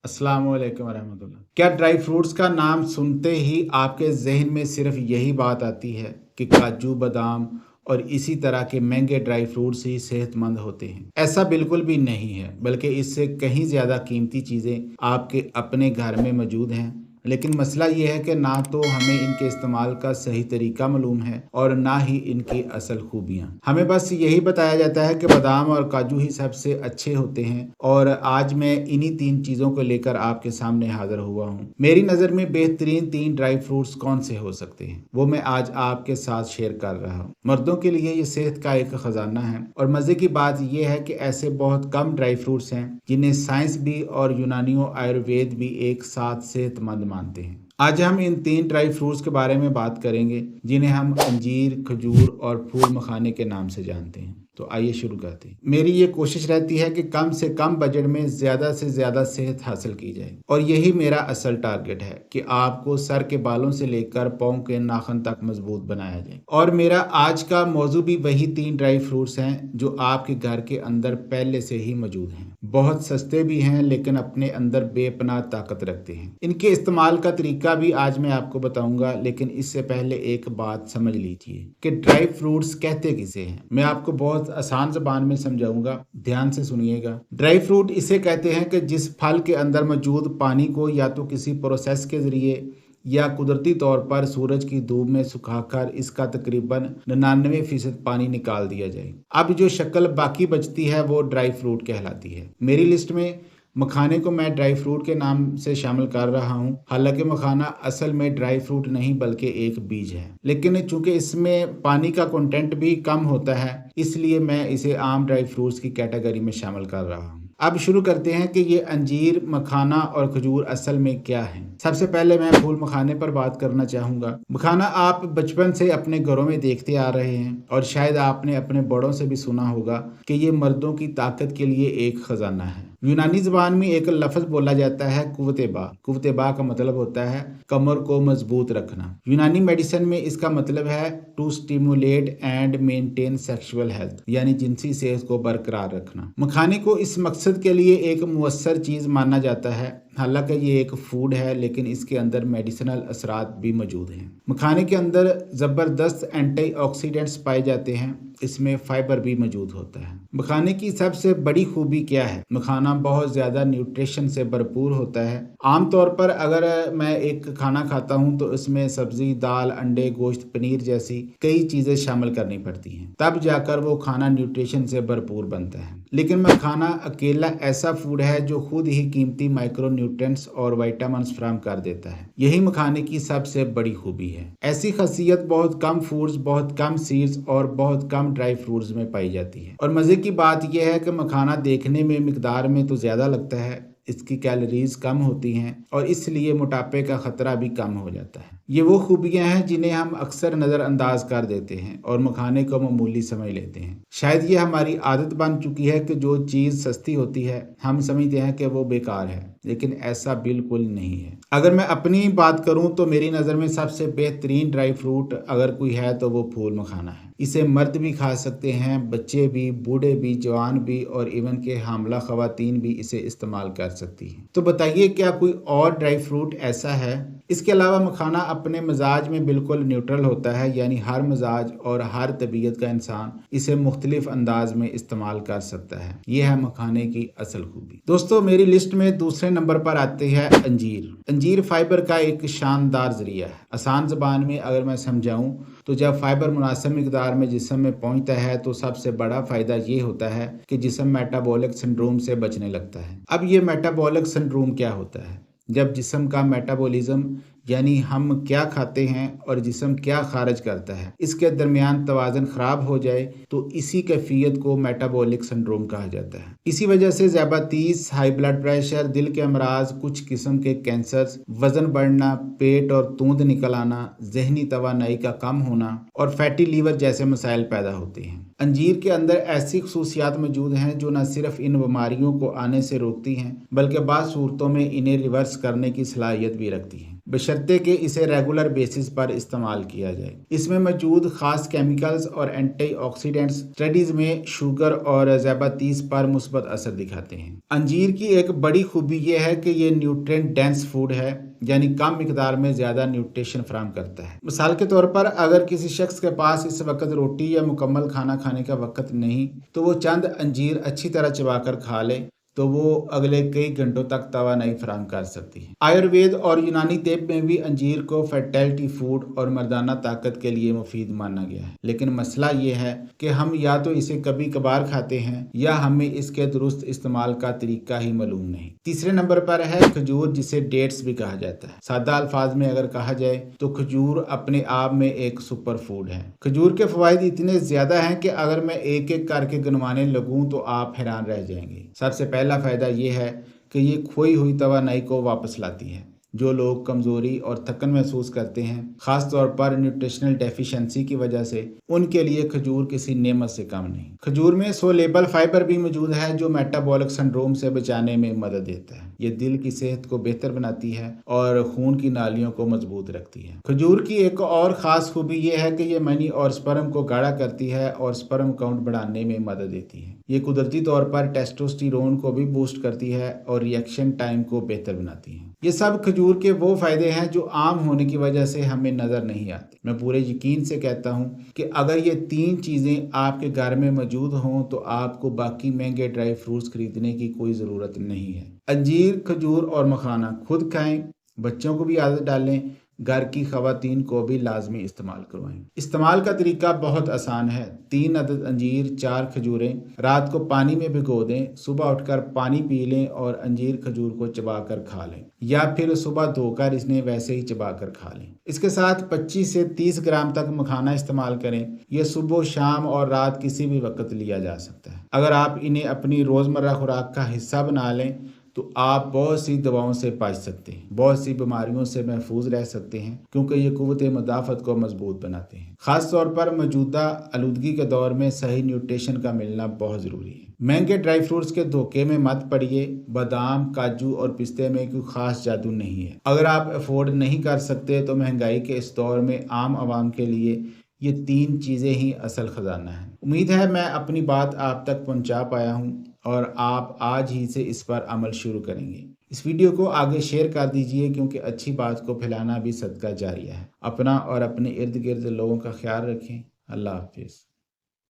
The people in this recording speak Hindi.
अस्सलाम वालेकुम रहमतुल्लाह। क्या ड्राई फ्रूट्स का नाम सुनते ही आपके जहन में सिर्फ यही बात आती है कि काजू बादाम और इसी तरह के महंगे ड्राई फ्रूट्स ही सेहतमंद होते हैं? ऐसा बिल्कुल भी नहीं है, बल्कि इससे कहीं ज़्यादा कीमती चीज़ें आपके अपने घर में मौजूद हैं। लेकिन मसला ये है कि ना तो हमें इनके इस्तेमाल का सही तरीका मालूम है और ना ही इनकी असल खूबियाँ। हमें बस यही बताया जाता है कि बादाम और काजू ही सबसे अच्छे होते हैं और आज मैं इन्हीं 3 चीज़ों को लेकर आपके सामने हाजिर हुआ हूँ। मेरी नज़र में बेहतरीन 3 ड्राई फ्रूट्स कौन से हो सकते हैं, वो मैं आज आपके साथ शेयर कर रहा हूँ। मर्दों के लिए ये सेहत का एक खजाना है और मज़े की बात यह है कि ऐसे बहुत कम ड्राई फ्रूट्स हैं जिन्हें साइंस भी और यूनानियों आयुर्वेद भी एक साथ सेहतमंद मानते हैं। आज हम इन 3 ड्राई फ्रूट्स के बारे में बात करेंगे जिन्हें हम अंजीर, खजूर और फूल मखाने के नाम से जानते हैं। तो आइए शुरू करते हैं। मेरी ये कोशिश रहती है कि कम से कम बजट में ज़्यादा से ज़्यादा सेहत हासिल की जाए और यही मेरा असल टारगेट है कि आपको सर के बालों से लेकर पाँव के नाखून तक मजबूत बनाया जाए। और मेरा आज का मौजू भी वही 3 ड्राई फ्रूट्स हैं जो आपके घर के अंदर पहले से ही मौजूद हैं। बहुत सस्ते भी हैं लेकिन अपने अंदर बेपनाह ताकत रखते हैं। इनके इस्तेमाल का तरीका भी आज मैं आपको बताऊंगा, लेकिन इससे पहले एक बात समझ लीजिए कि ड्राई फ्रूट्स कहते किसे हैं। मैं आपको बहुत आसान ज़बान में समझाऊंगा, ध्यान से सुनिएगा। ड्राई फ्रूट इसे कहते हैं कि जिस फल के अंदर मौजूद पानी को या तो किसी प्रोसेस के ज़रिए या कुदरती तौर पर सूरज की धूप में सुखाकर इसका तकरीबन 99% पानी निकाल दिया जाए। अब जो शक्ल बाकी बचती है वो ड्राई फ्रूट कहलाती है। मेरी लिस्ट में मखाने को मैं ड्राई फ्रूट के नाम से शामिल कर रहा हूँ। हालांकि मखाना असल में ड्राई फ्रूट नहीं बल्कि एक बीज है, लेकिन चूंकि इसमें पानी का कंटेंट भी कम होता है इसलिए मैं इसे आम ड्राई फ्रूट्स की कैटेगरी में शामिल कर रहा हूँ। अब शुरू करते हैं कि ये अंजीर, मखाना और खजूर असल में क्या है। सबसे पहले मैं फूल मखाने पर बात करना चाहूँगा। मखाना आप बचपन से अपने घरों में देखते आ रहे हैं और शायद आपने अपने बड़ों से भी सुना होगा कि ये मर्दों की ताकत के लिए एक खजाना है। यूनानी ज़बान में एक लफ्ज़ बोला जाता है कुव्वते बा। कुव्वते बा का मतलब होता है कमर को मजबूत रखना। यूनानी मेडिसिन में इसका मतलब है to stimulate and maintain sexual health, यानी जिनसी सेहत को बरकरार रखना। मखाने को इस मकसद के लिए एक मुअस्सर चीज़ माना जाता है। हालांकि ये एक फूड है लेकिन इसके अंदर मेडिसिनल असरात भी मौजूद हैं। मखाने के अंदर ज़बरदस्त एंटीऑक्सीडेंट्स पाए जाते हैं, इसमें फाइबर भी मौजूद होता है। मखाने की सबसे बड़ी खूबी क्या है? मखाना बहुत ज़्यादा न्यूट्रिशन से भरपूर होता है। आमतौर पर अगर मैं एक खाना खाता हूँ तो इसमें सब्जी, दाल, अंडे, गोश्त, पनीर जैसी कई चीज़ें शामिल करनी पड़ती हैं, तब जाकर वो खाना न्यूट्रिशन से भरपूर बनता है। लेकिन मखाना अकेला ऐसा फूड है जो खुद ही कीमती माइक्रो न्यूट्रिएंट्स और विटामिन्स फराहम कर देता है। यही मखाने की सबसे बड़ी खूबी है। ऐसी खासियत बहुत कम फूड्स, बहुत कम सीड्स और बहुत कम ड्राई फ्रूट्स में पाई जाती है। और मज़े की बात यह है कि मखाना देखने में मिकदार में तो ज़्यादा लगता है, इसकी कैलोरीज कम होती हैं और इसलिए मोटापे का खतरा भी कम हो जाता है। ये वो खूबियां हैं जिन्हें हम अक्सर नज़रअंदाज कर देते हैं और मखाने को मामूली समझ लेते हैं। शायद ये हमारी आदत बन चुकी है कि जो चीज़ सस्ती होती है हम समझते हैं कि वो बेकार है, लेकिन ऐसा बिल्कुल नहीं है। अगर मैं अपनी बात करूं तो मेरी नज़र में सबसे बेहतरीन ड्राई फ्रूट अगर कोई है तो वो फूल मखाना है। इसे मर्द भी खा सकते हैं, बच्चे भी, बूढ़े भी, जवान भी और इवन के हामला खवातीन भी इसे इस्तेमाल कर सकती हैं। तो बताइए क्या कोई और ड्राई फ्रूट ऐसा है? इसके अलावा मखाना अपने मिजाज में बिल्कुल न्यूट्रल होता है, यानी हर मिजाज और हर तबीयत का इंसान इसे मुख्तलिफ अंदाज में इस्तेमाल कर सकता है। यह है मखाने की असल खूबी। दोस्तों, मेरी लिस्ट में दूसरे नंबर पर आते हैं अंजीर। अंजीर फाइबर का एक शानदार जरिया है। आसान ज़बान में अगर मैं समझाऊं तो जब फाइबर मुनासिब मिकदार में जिस्म में पहुंचता है तो सबसे बड़ा फ़ायदा ये होता है कि जिस्म मेटाबॉलिक सिंड्रोम से बचने लगता है। अब ये मेटाबॉलिक सिंड्रोम क्या होता है? जब जिस्म का मेटाबॉलिज्म, यानी हम क्या खाते हैं और जिस्म क्या खारिज करता है, इसके दरमियान तवाज़ुन ख़राब हो जाए तो इसी कैफियत को मेटाबॉलिक सिंड्रोम कहा जाता है। इसी वजह से ज़्यादतीस, हाई ब्लड प्रेशर, दिल के अमराज, कुछ किस्म के कैंसर्स, वज़न बढ़ना, पेट और तूंद निकल आना, जहनी तवानाई का कम होना और फैटी लीवर जैसे मसाइल पैदा होते हैं। अंजीर के अंदर ऐसी खसूसियात मौजूद हैं जो न सिर्फ इन बीमारियों को आने से रोकती हैं बल्कि बाज़ सूरतों में इन्हें रिवर्स करने की सलाहियत भी रखती हैं, बशर्ते कि इसे रेगुलर बेसिस पर इस्तेमाल किया जाए। इसमें मौजूद खास केमिकल्स और एंटीऑक्सीडेंट्स स्टडीज में शुगर और ज़्यादातीस पर मुस्बत असर दिखाते हैं। अंजीर की एक बड़ी खूबी यह है कि ये न्यूट्रिएंट डेंस फूड है, यानी कम मिकदार में ज़्यादा न्यूट्रिशन फराहम करता है। मिसाल के तौर पर अगर किसी शख्स के पास इस वक्त रोटी या मुकम्मल खाना खाने का वक्त नहीं तो वो चंद अंजीर अच्छी तरह चबाकर खा ले तो वो अगले कई घंटों तक तवानाई फराहम कर सकती है। आयुर्वेद और यूनानी तिब में भी अंजीर को फर्टिलिटी फूड और मर्दाना ताकत के लिए मुफीद माना गया है, लेकिन मसला ये है कि हम या तो इसे कभी कभार खाते हैं या हमें इसके दुरुस्त इस्तेमाल का तरीका ही मालूम नहीं। तीसरे नंबर पर है खजूर, जिसे डेट्स भी कहा जाता है। सादा अल्फाज में अगर कहा जाए तो खजूर अपने आप में एक सुपर फूड है। खजूर के फवाइद इतने ज्यादा हैं कि अगर मैं एक एक करके गिनवाने लगूं तो आप हैरान रह जाएंगे। सबसे पहला फ़ायदा ये है कि ये खोई हुई तवानाई को वापस लाती है। जो लोग कमज़ोरी और थकन महसूस करते हैं, ख़ास तौर पर न्यूट्रिशनल डेफिशिएंसी की वजह से, उनके लिए खजूर किसी नेमत से कम नहीं। खजूर में सोलेबल फाइबर भी मौजूद है जो मेटाबॉलिक सिंड्रोम से बचाने में मदद देता है। ये दिल की सेहत को बेहतर बनाती है और खून की नालियों को मजबूत रखती है। खजूर की एक और ख़ास खूबी यह है कि ये मनी और स्पर्म को गाढ़ा करती है और स्पर्म काउंट बढ़ाने में मदद देती है। ये कुदरती तौर पर टेस्टोस्टेरोन को भी बूस्ट करती है और रिएक्शन टाइम को बेहतर बनाती है। ये सब खजूर के वो फायदे हैं जो आम होने की वजह से हमें नजर नहीं आते। मैं पूरे यकीन से कहता हूँ कि अगर ये 3 चीजें आपके घर में मौजूद हों तो आपको बाकी महंगे ड्राई फ्रूट्स खरीदने की कोई जरूरत नहीं है। अंजीर, खजूर और मखाना खुद खाएं, बच्चों को भी आदत डालें, घर की खवातीन को भी लाजमी इस्तेमाल करवाएं। इस्तेमाल का तरीका बहुत आसान है। 3 अदद अंजीर, 4 खजूरें रात को पानी में भिगो दें, सुबह उठकर पानी पी लें और अंजीर खजूर को चबाकर खा लें, या फिर सुबह धोकर इन्हें वैसे ही चबाकर खा लें। इसके साथ 25 से 30 ग्राम तक मखाना इस्तेमाल करें। यह सुबह, शाम और रात किसी भी वक्त लिया जा सकता है। अगर आप इन्हें अपनी रोज़मर्रा खुराक का हिस्सा बना लें तो आप बहुत सी दवाओं से बच सकते हैं, बहुत सी बीमारियों से महफूज रह सकते हैं, क्योंकि ये कुव्वत मुदाफ़त को मजबूत बनाते हैं। खास तौर पर मौजूदा आलूदगी के दौर में सही न्यूट्रिशन का मिलना बहुत ज़रूरी है। महंगे ड्राई फ्रूट्स के धोखे में मत पड़िए। बादाम, काजू और पिस्ते में कोई खास जादू नहीं है। अगर आप अफोर्ड नहीं कर सकते तो महंगाई के इस दौर में आम आवाम के लिए ये 3 चीज़ें ही असल खजाना है। उम्मीद है मैं अपनी बात आप तक पहुंचा पाया हूं और आप आज ही से इस पर अमल शुरू करेंगे। इस वीडियो को आगे शेयर कर दीजिए, क्योंकि अच्छी बात को फैलाना भी सदका जारिया है। अपना और अपने इर्द गिर्द लोगों का ख्याल रखें। अल्लाह हाफिज़।